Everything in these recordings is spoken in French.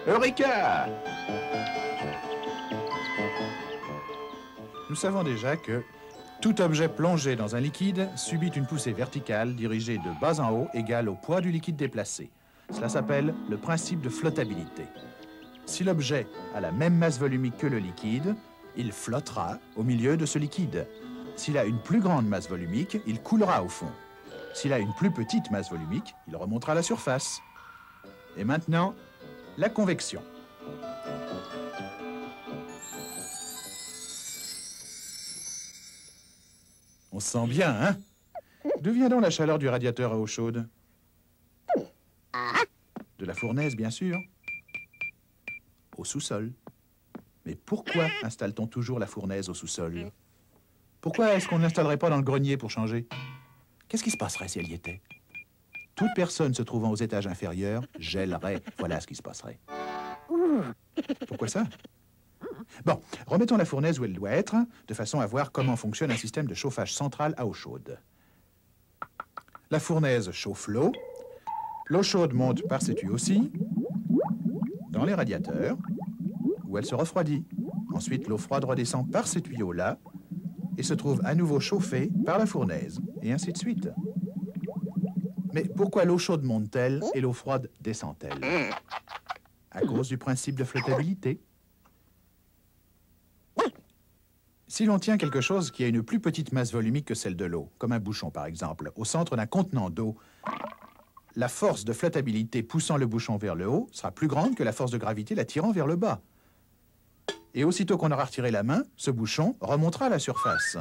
Eureka! Nous savons déjà que tout objet plongé dans un liquide subit une poussée verticale dirigée de bas en haut égale au poids du liquide déplacé. Cela s'appelle le principe de flottabilité. Si l'objet a la même masse volumique que le liquide, il flottera au milieu de ce liquide. S'il a une plus grande masse volumique, il coulera au fond. S'il a une plus petite masse volumique, il remontera à la surface. Et maintenant, la convection. On se sent bien, hein? D'où vient donc la chaleur du radiateur à eau chaude? De la fournaise, bien sûr. Au sous-sol. Mais pourquoi installe-t-on toujours la fournaise au sous-sol? Pourquoi est-ce qu'on ne l'installerait pas dans le grenier pour changer? Qu'est-ce qui se passerait si elle y était? Toute personne se trouvant aux étages inférieurs gèlerait. Voilà ce qui se passerait. Pourquoi ça? Bon, remettons la fournaise où elle doit être, de façon à voir comment fonctionne un système de chauffage central à eau chaude. La fournaise chauffe l'eau. L'eau chaude monte par ces tuyaux-ci, dans les radiateurs, où elle se refroidit. Ensuite, l'eau froide redescend par ces tuyaux-là et se trouve à nouveau chauffée par la fournaise, et ainsi de suite. Mais pourquoi l'eau chaude monte-t-elle et l'eau froide descend-elle? À cause du principe de flottabilité. Si l'on tient quelque chose qui a une plus petite masse volumique que celle de l'eau, comme un bouchon par exemple, au centre d'un contenant d'eau, la force de flottabilité poussant le bouchon vers le haut sera plus grande que la force de gravité la tirant vers le bas. Et aussitôt qu'on aura retiré la main, ce bouchon remontera à la surface.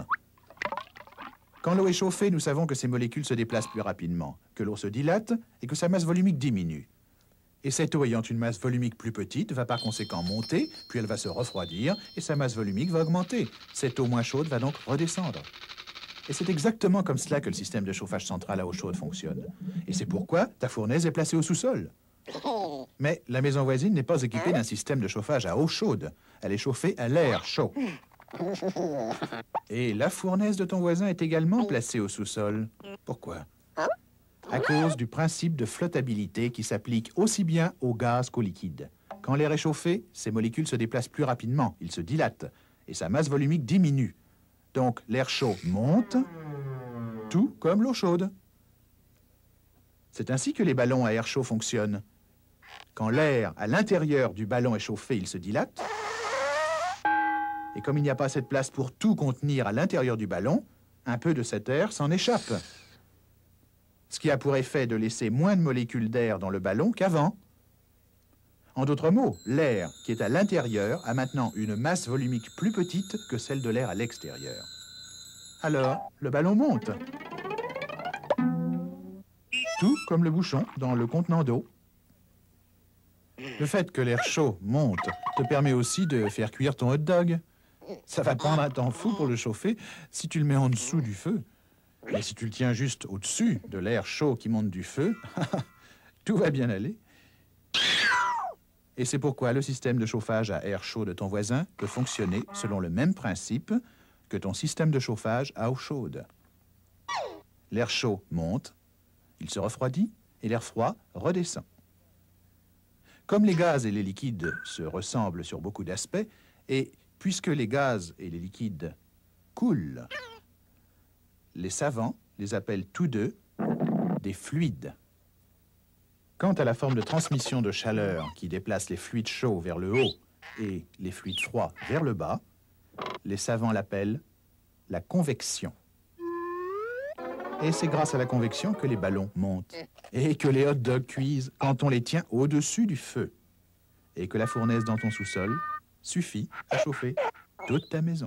Quand l'eau est chauffée, nous savons que ces molécules se déplacent plus rapidement, que l'eau se dilate et que sa masse volumique diminue. Et cette eau ayant une masse volumique plus petite va par conséquent monter, puis elle va se refroidir et sa masse volumique va augmenter. Cette eau moins chaude va donc redescendre. Et c'est exactement comme cela que le système de chauffage central à eau chaude fonctionne. Et c'est pourquoi ta fournaise est placée au sous-sol. Mais la maison voisine n'est pas équipée d'un système de chauffage à eau chaude. Elle est chauffée à l'air chaud. Et la fournaise de ton voisin est également placée au sous-sol. Pourquoi? À cause du principe de flottabilité qui s'applique aussi bien au gaz qu'au liquide. Quand l'air est chauffé, ces molécules se déplacent plus rapidement, ils se dilatent, et sa masse volumique diminue. Donc l'air chaud monte, tout comme l'eau chaude. C'est ainsi que les ballons à air chaud fonctionnent. Quand l'air à l'intérieur du ballon est chauffé, il se dilate. Et comme il n'y a pas assez de place pour tout contenir à l'intérieur du ballon, un peu de cet air s'en échappe. Ce qui a pour effet de laisser moins de molécules d'air dans le ballon qu'avant. En d'autres mots, l'air qui est à l'intérieur a maintenant une masse volumique plus petite que celle de l'air à l'extérieur. Alors, le ballon monte. Tout comme le bouchon dans le contenant d'eau. Le fait que l'air chaud monte te permet aussi de faire cuire ton hot dog. Ça va prendre un temps fou pour le chauffer si tu le mets en dessous du feu. Mais si tu le tiens juste au-dessus de l'air chaud qui monte du feu, tout va bien aller. Et c'est pourquoi le système de chauffage à air chaud de ton voisin peut fonctionner selon le même principe que ton système de chauffage à eau chaude. L'air chaud monte, il se refroidit, et l'air froid redescend. Comme les gaz et les liquides se ressemblent sur beaucoup d'aspects, et puisque les gaz et les liquides coulent, les savants les appellent tous deux des fluides. Quant à la forme de transmission de chaleur qui déplace les fluides chauds vers le haut et les fluides froids vers le bas, les savants l'appellent la convection. Et c'est grâce à la convection que les ballons montent et que les hot dogs cuisent quand on les tient au-dessus du feu et que la fournaise dans ton sous-sol suffit à chauffer toute ta maison.